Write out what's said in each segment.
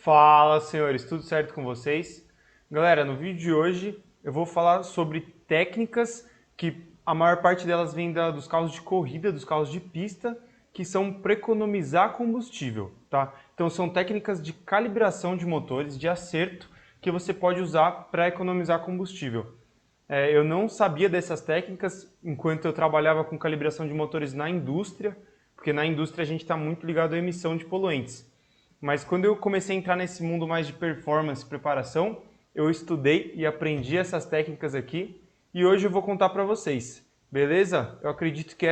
Fala, senhores, tudo certo com vocês? Galera, no vídeo de hoje eu vou falar sobre técnicas que a maior parte delas vem dos carros de corrida, dos carros de pista, que são para economizar combustível, tá? Então são técnicas de calibração de motores, de acerto, que você pode usar para economizar combustível. Eu não sabia dessas técnicas enquanto eu trabalhava com calibração de motores na indústria, porque na indústria a gente está muito ligado à emissão de poluentes. Mas quando eu comecei a entrar nesse mundo mais de performance e preparação, eu estudei e aprendi essas técnicas aqui e hoje eu vou contar para vocês, beleza? Eu acredito que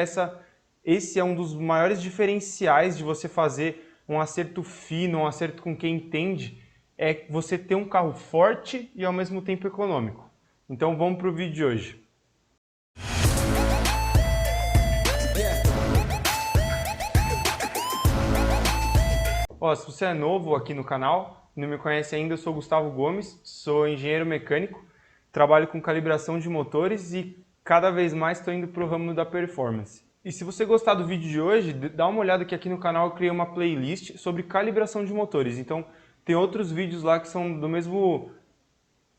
esse é um dos maiores diferenciais de você fazer um acerto fino, um acerto com quem entende, é você ter um carro forte e ao mesmo tempo econômico. Então vamos para o vídeo de hoje. Ó, se você é novo aqui no canal, não me conhece ainda, eu sou Gustavo Gomes, sou engenheiro mecânico, trabalho com calibração de motores e cada vez mais estou indo para o ramo da performance. E se você gostar do vídeo de hoje, dá uma olhada que aqui no canal eu criei uma playlist sobre calibração de motores. Então tem outros vídeos lá que são do mesmo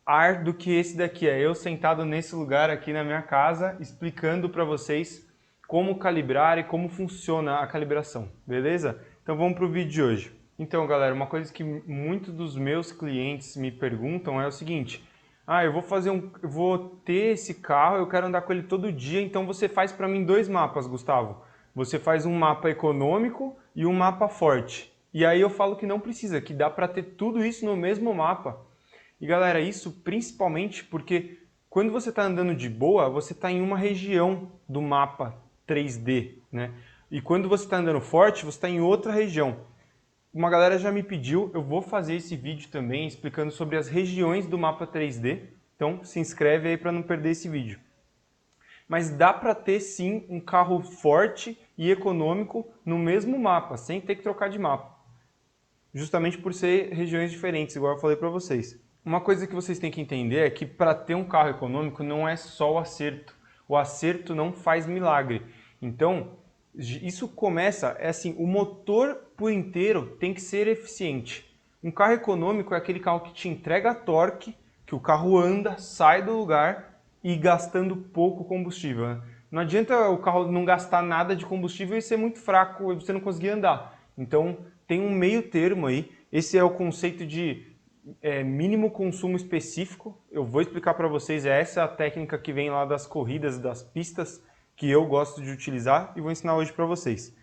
ar do que esse daqui. É eu sentado nesse lugar aqui na minha casa explicando para vocês como calibrar e como funciona a calibração, beleza? Então vamos para o vídeo de hoje. Então galera, uma coisa que muitos dos meus clientes me perguntam é o seguinte: eu vou ter esse carro, eu quero andar com ele todo dia, então você faz para mim dois mapas, Gustavo. Você faz um mapa econômico e um mapa forte. E aí eu falo que não precisa, que dá para ter tudo isso no mesmo mapa. E galera, isso principalmente porque quando você está andando de boa, você está em uma região do mapa 3D, né? E quando você está andando forte, você está em outra região. Uma galera já me pediu, eu vou fazer esse vídeo também explicando sobre as regiões do mapa 3D. Então se inscreve aí para não perder esse vídeo. Mas dá para ter sim um carro forte e econômico no mesmo mapa, sem ter que trocar de mapa. Justamente por ser regiões diferentes, igual eu falei para vocês. Uma coisa que vocês têm que entender é que para ter um carro econômico não é só o acerto. O acerto não faz milagre. Então, isso começa, o motor por inteiro tem que ser eficiente. Um carro econômico é aquele carro que te entrega torque, que o carro anda, sai do lugar e gastando pouco combustível, né? Não adianta o carro não gastar nada de combustível e ser muito fraco e você não conseguir andar. Então, tem um meio termo aí. Esse é o conceito de mínimo consumo específico. Eu vou explicar para vocês, essa é a técnica que vem lá das corridas, das pistas, que eu gosto de utilizar e vou ensinar hoje para vocês.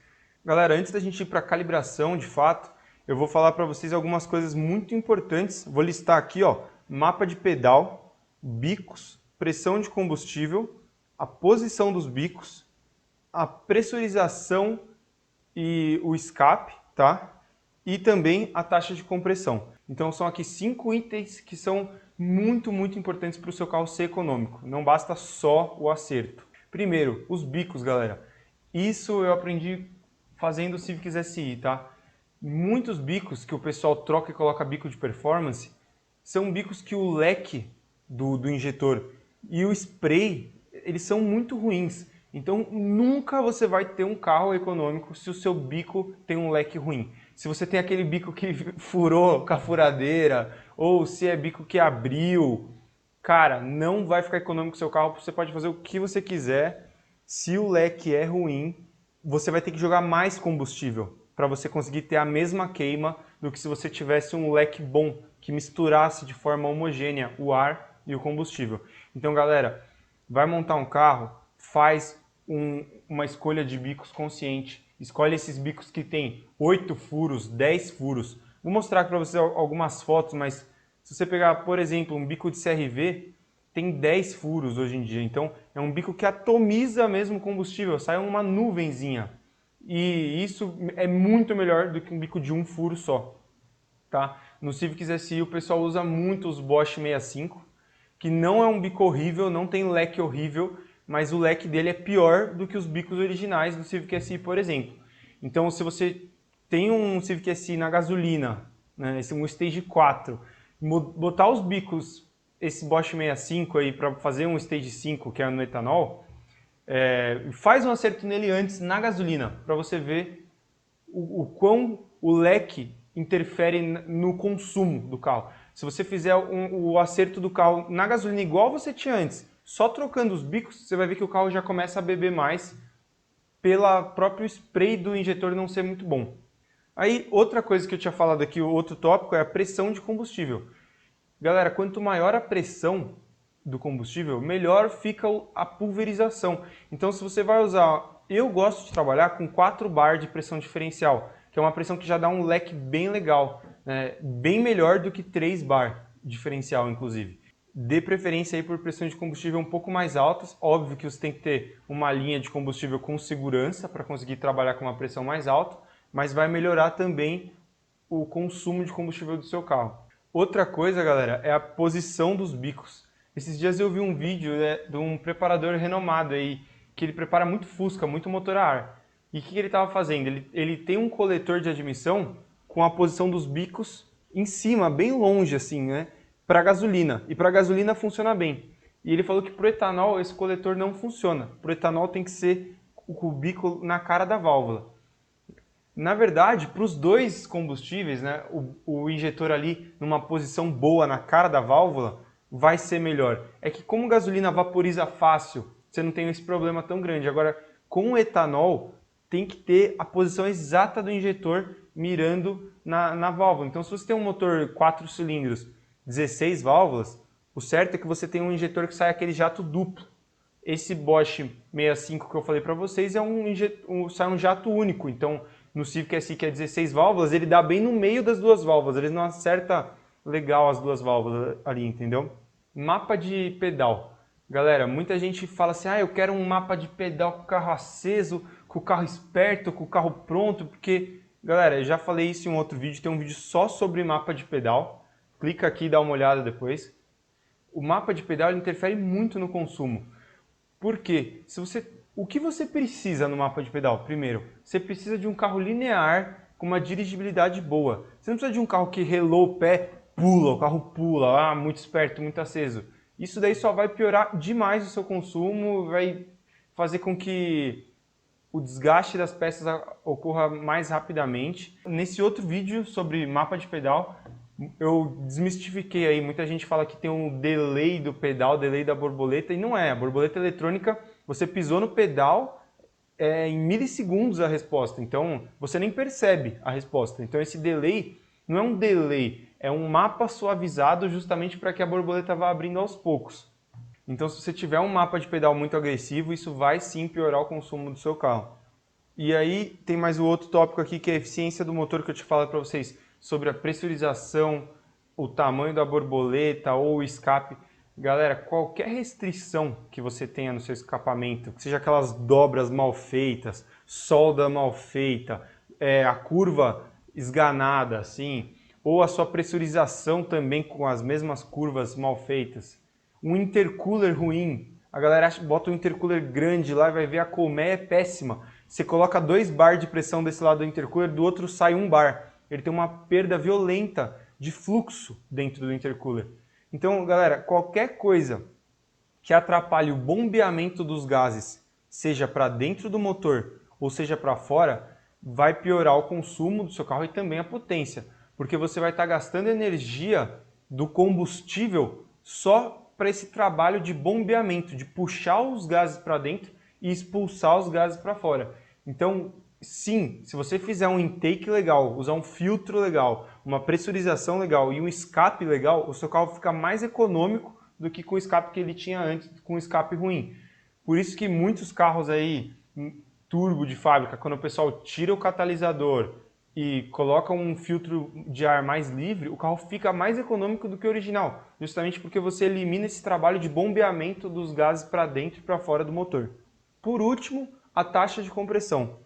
Galera, antes da gente ir para a calibração, de fato, eu vou falar para vocês algumas coisas muito importantes. Vou listar aqui, ó, mapa de pedal, bicos, pressão de combustível, a posição dos bicos, a pressurização e o escape, tá? E também a taxa de compressão. Então são aqui 5 itens que são muito importantes para o seu carro ser econômico. Não basta só o acerto. Primeiro, os bicos, galera. Isso eu aprendi fazendo o Civic SI, tá? Muitos bicos que o pessoal troca e coloca bico de performance são bicos que o leque do injetor e o spray, eles são muito ruins. Então nunca você vai ter um carro econômico se o seu bico tem um leque ruim. Se você tem aquele bico que furou com a furadeira, ou se é bico que abriu, cara, não vai ficar econômico o seu carro, você pode fazer o que você quiser. Se o leque é ruim, você vai ter que jogar mais combustível para você conseguir ter a mesma queima do que se você tivesse um leque bom, que misturasse de forma homogênea o ar e o combustível. Então, galera, vai montar um carro, faz uma escolha de bicos consciente. Escolhe esses bicos que tem 8 furos, 10 furos. Vou mostrar para vocês algumas fotos, mas se você pegar, por exemplo, um bico de CRV, tem 10 furos hoje em dia. Então, é um bico que atomiza mesmo o combustível, sai uma nuvenzinha. E isso é muito melhor do que um bico de um furo só. Tá? No Civic SI o pessoal usa muito os Bosch 65, que não é um bico horrível, não tem leque horrível, mas o leque dele é pior do que os bicos originais do Civic SI, por exemplo. Então, se você tem um Civic SI na gasolina, né, um Stage 4, botar os bicos, esse Bosch 65 aí para fazer um Stage 5, que é no etanol, faz um acerto nele antes na gasolina, para você ver o quão o leque interfere no consumo do carro. Se você fizer o acerto do carro na gasolina igual você tinha antes, só trocando os bicos, você vai ver que o carro já começa a beber mais pelo próprio spray do injetor não ser muito bom. Aí, outra coisa que eu tinha falado aqui, o outro tópico, é a pressão de combustível. Galera, quanto maior a pressão do combustível, melhor fica a pulverização. Então, se você vai usar... Eu gosto de trabalhar com 4 bar de pressão diferencial, que é uma pressão que já dá um leque bem legal, né? Bem melhor do que 3 bar diferencial, inclusive. Dê preferência aí por pressão de combustível um pouco mais altas. Óbvio que você tem que ter uma linha de combustível com segurança para conseguir trabalhar com uma pressão mais alta, mas vai melhorar também o consumo de combustível do seu carro. Outra coisa, galera, é a posição dos bicos. Esses dias eu vi um vídeo de um preparador renomado aí, que ele prepara muito Fusca, muito motor a ar. E o que ele estava fazendo? Ele tem um coletor de admissão com a posição dos bicos em cima, bem longe assim, né? Para gasolina. E para gasolina funciona bem. E ele falou que para o etanol esse coletor não funciona. Para o etanol tem que ser o bico na cara da válvula. Na verdade, para os dois combustíveis, né, o injetor ali numa posição boa na cara da válvula vai ser melhor. É que como gasolina vaporiza fácil, você não tem esse problema tão grande. Agora, com o etanol, tem que ter a posição exata do injetor mirando na válvula. Então, se você tem um motor 4 cilindros, 16 válvulas, o certo é que você tem um injetor que sai aquele jato duplo. Esse Bosch 65 que eu falei para vocês sai um jato único. Então, no Civic SI, que é 16 válvulas, ele dá bem no meio das duas válvulas. Ele não acerta legal as duas válvulas ali, entendeu? Mapa de pedal. Galera, muita gente fala assim, eu quero um mapa de pedal com o carro aceso, com o carro esperto, com o carro pronto, porque... Galera, eu já falei isso em um outro vídeo, tem um vídeo só sobre mapa de pedal. Clica aqui e dá uma olhada depois. O mapa de pedal ele interfere muito no consumo. Por quê? O que você precisa no mapa de pedal? Primeiro, você precisa de um carro linear com uma dirigibilidade boa. Você não precisa de um carro que relou o pé, pula, o carro pula, muito esperto, muito aceso. Isso daí só vai piorar demais o seu consumo, vai fazer com que o desgaste das peças ocorra mais rapidamente. Nesse outro vídeo sobre mapa de pedal, eu desmistifiquei aí. Muita gente fala que tem um delay do pedal, delay da borboleta, e não é. A borboleta eletrônica, você pisou no pedal, em milissegundos a resposta, então você nem percebe a resposta. Então esse delay não é um delay, é um mapa suavizado justamente para que a borboleta vá abrindo aos poucos. Então se você tiver um mapa de pedal muito agressivo, isso vai sim piorar o consumo do seu carro. E aí tem mais o outro tópico aqui, que é a eficiência do motor, que eu te falo para vocês sobre a pressurização, o tamanho da borboleta ou o escape. Galera, qualquer restrição que você tenha no seu escapamento, que seja aquelas dobras mal feitas, solda mal feita, a curva esganada, assim, ou a sua pressurização também com as mesmas curvas mal feitas, um intercooler ruim, a galera bota um intercooler grande lá e vai ver a colmeia é péssima. Você coloca 2 bar de pressão desse lado do intercooler, do outro sai 1 bar. Ele tem uma perda violenta de fluxo dentro do intercooler. Então, galera, qualquer coisa que atrapalhe o bombeamento dos gases, seja para dentro do motor ou seja para fora, vai piorar o consumo do seu carro e também a potência, porque você vai estar gastando energia do combustível só para esse trabalho de bombeamento, de puxar os gases para dentro e expulsar os gases para fora. Então, sim, se você fizer um intake legal, usar um filtro legal, uma pressurização legal e um escape legal, o seu carro fica mais econômico do que com o escape que ele tinha antes, com o escape ruim. Por isso que muitos carros aí, turbo de fábrica, quando o pessoal tira o catalisador e coloca um filtro de ar mais livre, o carro fica mais econômico do que o original, justamente porque você elimina esse trabalho de bombeamento dos gases para dentro e para fora do motor. Por último, a taxa de compressão.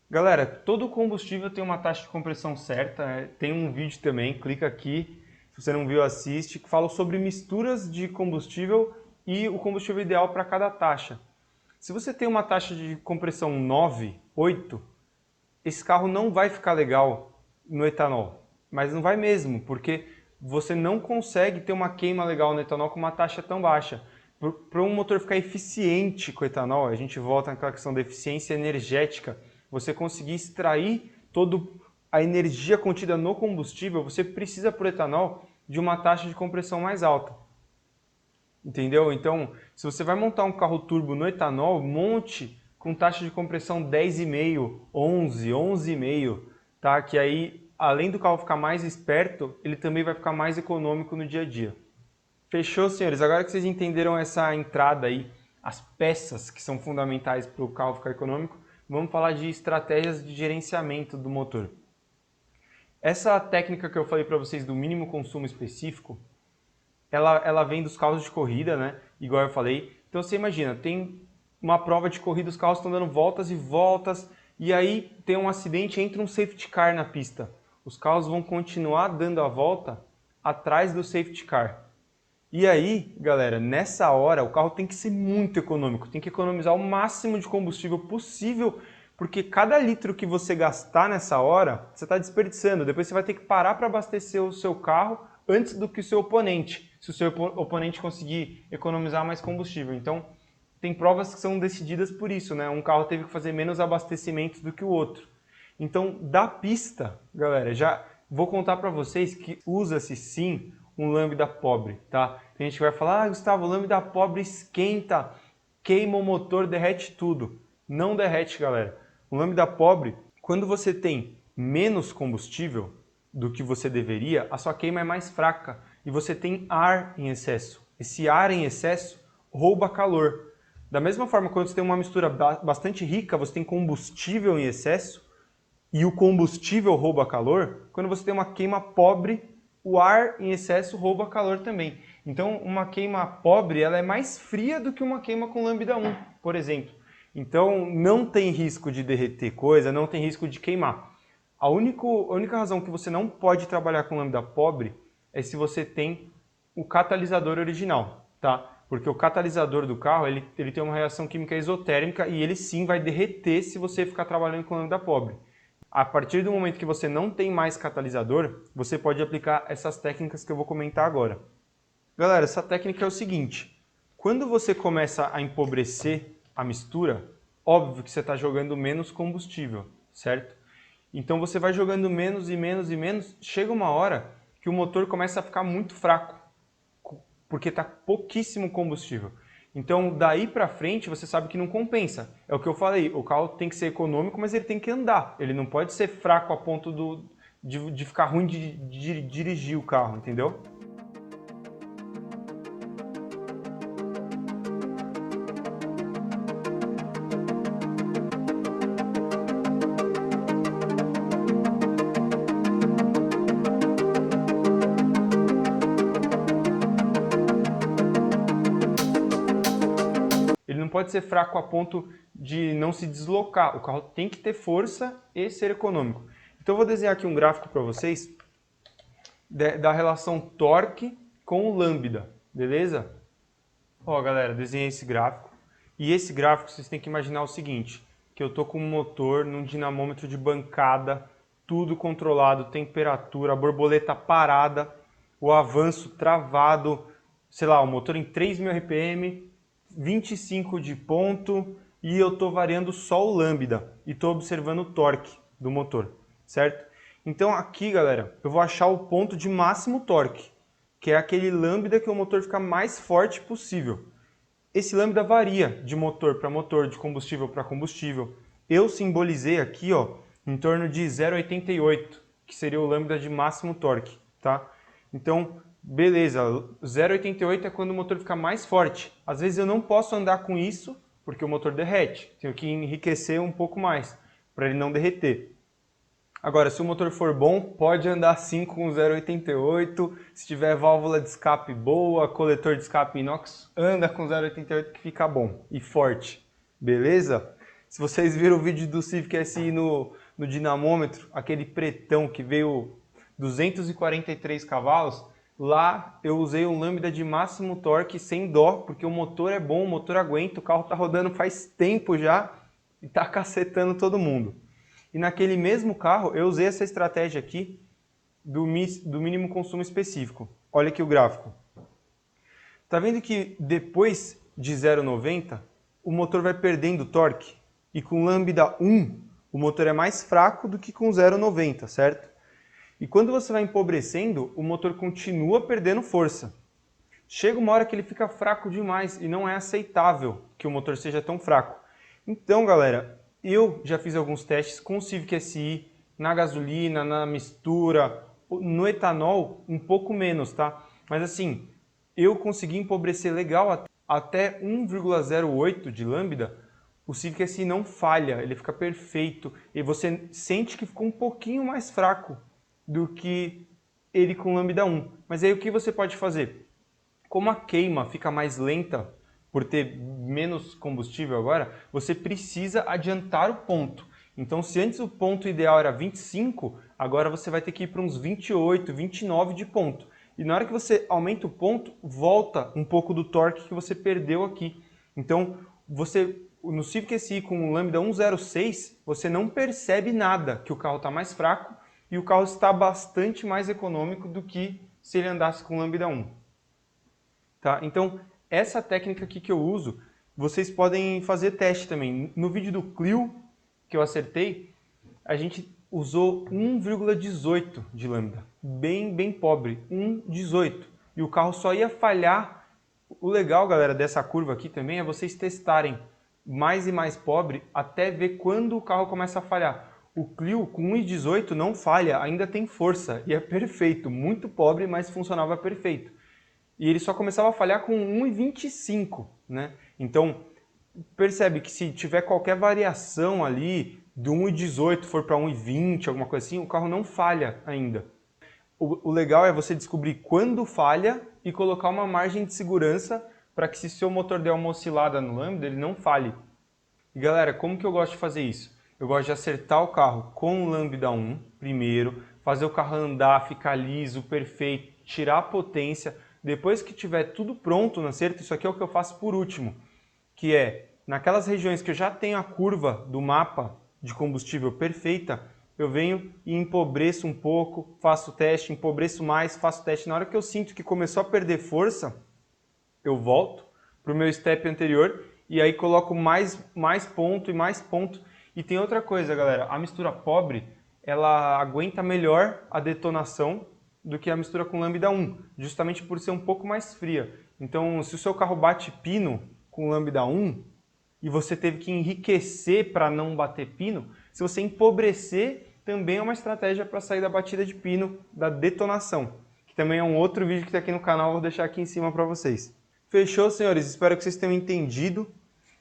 Galera, todo combustível tem uma taxa de compressão certa, tem um vídeo também, clica aqui, se você não viu, assiste, que fala sobre misturas de combustível e o combustível ideal para cada taxa. Se você tem uma taxa de compressão 9, 8, esse carro não vai ficar legal no etanol, mas não vai mesmo, porque você não consegue ter uma queima legal no etanol com uma taxa tão baixa. Para um motor ficar eficiente com o etanol, a gente volta naquela questão da eficiência energética, você conseguir extrair todo a energia contida no combustível, você precisa para o etanol de uma taxa de compressão mais alta. Entendeu? Então, se você vai montar um carro turbo no etanol, monte com taxa de compressão 10,5, 11, 11,5, tá? Que aí, além do carro ficar mais esperto, ele também vai ficar mais econômico no dia a dia. Fechou, senhores? Agora que vocês entenderam essa entrada aí, as peças que são fundamentais para o carro ficar econômico, vamos falar de estratégias de gerenciamento do motor. Essa técnica que eu falei para vocês do mínimo consumo específico, ela vem dos carros de corrida, né? Igual eu falei. Então você imagina, tem uma prova de corrida, os carros estão dando voltas e voltas, e aí tem um acidente, entra um safety car na pista. Os carros vão continuar dando a volta atrás do safety car. E aí, galera, nessa hora o carro tem que ser muito econômico, tem que economizar o máximo de combustível possível, porque cada litro que você gastar nessa hora, você está desperdiçando. Depois você vai ter que parar para abastecer o seu carro antes do que o seu oponente, se o seu oponente conseguir economizar mais combustível. Então, tem provas que são decididas por isso, né? Um carro teve que fazer menos abastecimento do que o outro. Então, da pista, galera, já vou contar para vocês que usa-se sim um lambda pobre, tá? Tem gente que vai falar, ah, Gustavo, o lambda pobre esquenta, queima o motor, derrete tudo. Não derrete, galera. O lambda pobre, quando você tem menos combustível do que você deveria, a sua queima é mais fraca e você tem ar em excesso. Esse ar em excesso rouba calor. Da mesma forma, quando você tem uma mistura bastante rica, você tem combustível em excesso e o combustível rouba calor, quando você tem uma queima pobre, o ar em excesso rouba calor também. Então, uma queima pobre ela é mais fria do que uma queima com lambda 1, por exemplo. Então, não tem risco de derreter coisa, não tem risco de queimar. A única razão que você não pode trabalhar com lambda pobre é se você tem o catalisador original, tá? Porque o catalisador do carro ele tem uma reação química isotérmica e ele sim vai derreter se você ficar trabalhando com lambda pobre. A partir do momento que você não tem mais catalisador, você pode aplicar essas técnicas que eu vou comentar agora. Galera, essa técnica é o seguinte, quando você começa a empobrecer a mistura, óbvio que você está jogando menos combustível, certo? Então você vai jogando menos e menos e menos, chega uma hora que o motor começa a ficar muito fraco, porque está pouquíssimo combustível. Então daí para frente você sabe que não compensa. É o que eu falei, o carro tem que ser econômico, mas ele tem que andar. Ele não pode ser fraco a ponto de ficar ruim de dirigir o carro, entendeu? Ele não pode ser fraco a ponto de não se deslocar. O carro tem que ter força e ser econômico. Então eu vou desenhar aqui um gráfico para vocês da relação torque com o lambda, beleza? Ó, galera, desenhei esse gráfico. E esse gráfico vocês têm que imaginar o seguinte, que eu tô com um motor num dinamômetro de bancada, tudo controlado, temperatura, a borboleta parada, o avanço travado, sei lá, o motor em 3.000 RPM, 25 de ponto e eu estou variando só o lambda e estou observando o torque do motor, certo? Então aqui, galera, eu vou achar o ponto de máximo torque, que é aquele lambda que o motor fica mais forte possível. Esse lambda varia de motor para motor, de combustível para combustível. Eu simbolizei aqui, ó, em torno de 0,88, que seria o lambda de máximo torque, tá? Então, beleza, 0,88 é quando o motor fica mais forte. Às vezes eu não posso andar com isso, porque o motor derrete. Tenho que enriquecer um pouco mais, para ele não derreter. Agora, se o motor for bom, pode andar sim com 0,88. Se tiver válvula de escape boa, coletor de escape inox, anda com 0,88 que fica bom e forte. Beleza? Se vocês viram o vídeo do Civic SI no dinamômetro, aquele pretão que veio 243 cavalos, lá eu usei um lambda de máximo torque sem dó, porque o motor é bom, o motor aguenta, o carro está rodando faz tempo já e está cacetando todo mundo. E naquele mesmo carro eu usei essa estratégia aqui do mínimo consumo específico. Olha aqui o gráfico. Tá vendo que depois de 0,90 o motor vai perdendo torque? E com lambda 1 o o motor é mais fraco do que com 0,90, certo? E quando você vai empobrecendo, o motor continua perdendo força. Chega uma hora que ele fica fraco demais e não é aceitável que o motor seja tão fraco. Então, galera, eu já fiz alguns testes com o Civic Si, na gasolina, na mistura, no etanol, um pouco menos, tá? Mas assim, eu consegui empobrecer legal até 1,08 de lambda. O Civic Si não falha, ele fica perfeito e você sente que ficou um pouquinho mais fraco do que ele com lambda 1. Mas aí o que você pode fazer? Como a queima fica mais lenta por ter menos combustível agora, você precisa adiantar o ponto. Então, se antes o ponto ideal era 25, agora você vai ter que ir para uns 28, 29 de ponto. E na hora que você aumenta o ponto, volta um pouco do torque que você perdeu aqui. Então, no Civic Si com o lambda 1.06, você não percebe nada que o carro está mais fraco e o carro está bastante mais econômico do que se ele andasse com lambda 1. Tá? Então, essa técnica aqui que eu uso, vocês podem fazer teste também. No vídeo do Clio, que eu acertei, a gente usou 1,18 de lambda. Bem pobre, 1,18. E o carro só ia falhar. O legal, galera, dessa curva aqui também é vocês testarem mais e mais pobre até ver quando o carro começa a falhar. O Clio com 1,18 não falha, ainda tem força e é perfeito. Muito pobre, mas funcionava perfeito. E ele só começava a falhar com 1,25, né? Então, percebe que se tiver qualquer variação ali, do 1,18 for para 1,20, alguma coisa assim, o carro não falha ainda. O legal é você descobrir quando falha e colocar uma margem de segurança para que se seu motor der uma oscilada no lambda, ele não falhe. E galera, como que eu gosto de fazer isso? Eu gosto de acertar o carro com o lambda 1 primeiro, fazer o carro andar, ficar liso, perfeito, tirar a potência. Depois que tiver tudo pronto no acerto, isso aqui é o que eu faço por último, que é, naquelas regiões que eu já tenho a curva do mapa de combustível perfeita, eu venho e empobreço um pouco, faço o teste, empobreço mais, faço o teste. Na hora que eu sinto que começou a perder força, eu volto para o meu step anterior e aí coloco mais ponto e mais ponto. E tem outra coisa, galera, a mistura pobre, ela aguenta melhor a detonação do que a mistura com lambda 1, justamente por ser um pouco mais fria. Então, se o seu carro bate pino com lambda 1 e você teve que enriquecer para não bater pino, se você empobrecer, também é uma estratégia para sair da batida de pino, da detonação, que também é um outro vídeo que está aqui no canal, vou deixar aqui em cima para vocês. Fechou, senhores? Espero que vocês tenham entendido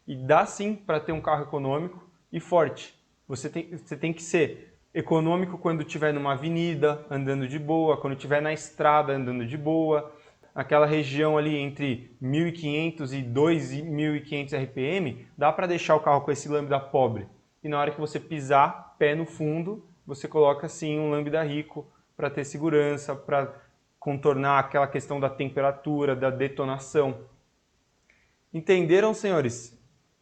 e dá sim para ter um carro econômico e forte. Você tem que ser econômico quando estiver numa avenida, andando de boa, quando estiver na estrada, andando de boa, aquela região ali entre 1.500 e 2.500 RPM, dá para deixar o carro com esse lambda pobre. E na hora que você pisar, pé no fundo, você coloca assim um lambda rico para ter segurança, para contornar aquela questão da temperatura, da detonação. Entenderam, senhores?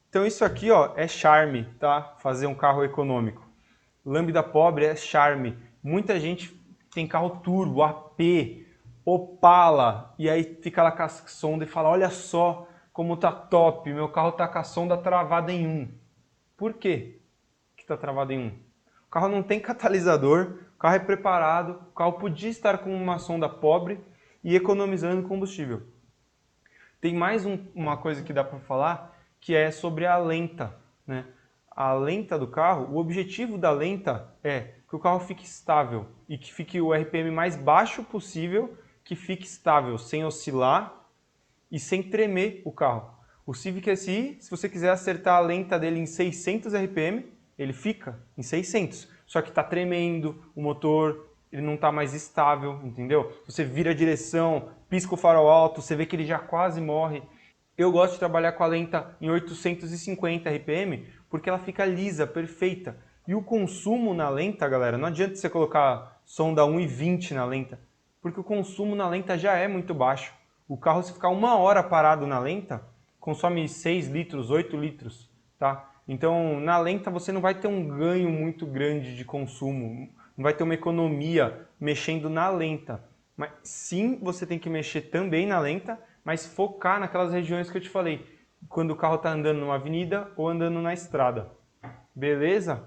Então isso aqui, ó, é charme, tá? Fazer um carro econômico. Lambda pobre é charme. Muita gente tem carro turbo, AP, Opala, e aí fica lá com a sonda e fala, olha só como tá top, meu carro tá com a sonda travada em 1. Por quê que tá travado em 1? O carro não tem catalisador, o carro é preparado, o carro podia estar com uma sonda pobre e economizando combustível. Tem mais uma coisa que dá para falar, que é sobre a lenta, né? A lenta do carro, o objetivo da lenta é que o carro fique estável e que fique o RPM mais baixo possível, que fique estável, sem oscilar e sem tremer o carro. O Civic Si, se você quiser acertar a lenta dele em 600 RPM, ele fica em 600. Só que está tremendo o motor, ele não está mais estável, entendeu? Você vira a direção, pisca o farol alto, você vê que ele já quase morre. Eu gosto de trabalhar com a lenta em 850 RPM, porque ela fica lisa, perfeita. E o consumo na lenta, galera, não adianta você colocar sonda 1,20 na lenta, porque o consumo na lenta já é muito baixo. O carro, se ficar 1 hora parado na lenta, consome 6 litros, 8 litros, tá? Então, na lenta você não vai ter um ganho muito grande de consumo, não vai ter uma economia mexendo na lenta. Mas sim, você tem que mexer também na lenta, mas focar naquelas regiões que eu te falei, quando o carro está andando numa avenida ou andando na estrada. Beleza?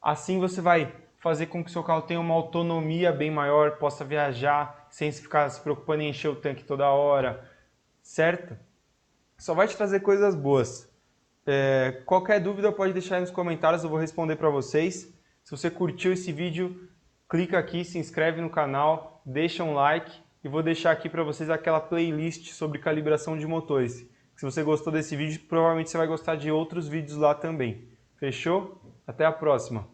Assim você vai fazer com que o seu carro tenha uma autonomia bem maior, possa viajar sem ficar se preocupando em encher o tanque toda hora, certo? Só vai te trazer coisas boas. Qualquer dúvida pode deixar aí nos comentários, eu vou responder para vocês. Se você curtiu esse vídeo, clica aqui, se inscreve no canal, deixa um like e vou deixar aqui para vocês aquela playlist sobre calibração de motores. Se você gostou desse vídeo, provavelmente você vai gostar de outros vídeos lá também. Fechou? Até a próxima!